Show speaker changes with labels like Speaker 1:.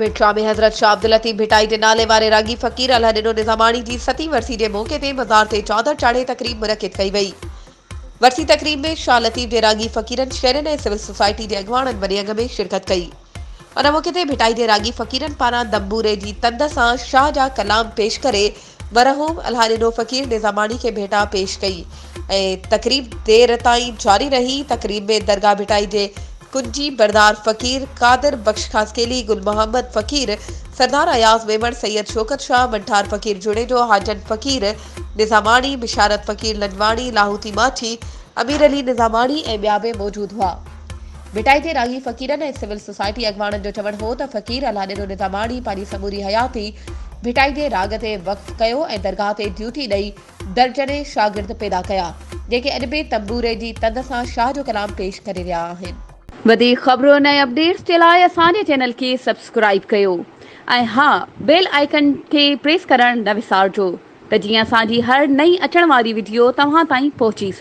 Speaker 1: मिर्चा में हज़रत शाह अब्दुल लतीफ़ भिटाई जे नाले वारे रागी फ़कीर अल्लाह ॾिनो निज़ामाणी जी 7वीं वरसी जे मौक़े ते मज़ार ते चादर चाढ़े तक़रीब मुनक़िद कई वई। वरसी तक़रीब में शाह लतीफ़ जे रागी फ़कीरनि शहरनि ऐं सिविल सोसाइटी जे अॻवाननि वॾे अघ में शिरकत कई। उन मौक़े ते भिटाई जे रागी फ़कीरनि पारां दंबूरे जी तंद सां शाह जा कलाम पेश करे मरहूम अल्लाह ॾिनो फ़कीर निज़ामाणी खे भेटा पेश कई ऐं तक़रीब देर ताईं जारी रही। तक़रीब में दरगाह भिटाई जे कुंजी बरदार फ़कीर कादिर बख्श खासकेली गुल मोहम्मद फ़कीर सरदार अयाज़ मेमण सैयद शौकत शाह मंठार फ़कीर जुड़ेजो हाजन फ़कीर निज़ामाणी बिशारत फ़कीर लंजवाणी लाहौती माठी अमीर अली निज़ामाणी ऐं ॿिया बि मौजूद हुआ। भिटाई जे रागी फ़कीरनि ऐं सिविल सोसाइटी अॻवाननि जो चवणु हो त फ़कीर अल्लाह ॾिनो निज़ामाणी पंहिंजी समूरी हयाती भिटाई जे राग ते वक़्फ़ कयो ऐं दरगाह ते ड्यूटी ॾेई दर्जने शागिर्द पैदा कया जेके अॼु बि तंबूरे जी तंद सां शाह जो कलाम पेश करे रहिया आहिनि। वधीक ख़बरुनि ऐं अपडेट्स जे लाइ असांजे चैनल खे सब्सक्राइब कयो ऐं हा बेल आइकन खे प्रेस करणु न विसारिजो त जीअं असांजी हर नई अचण वारी वीडियो तव्हां ताईं पहुची सघे।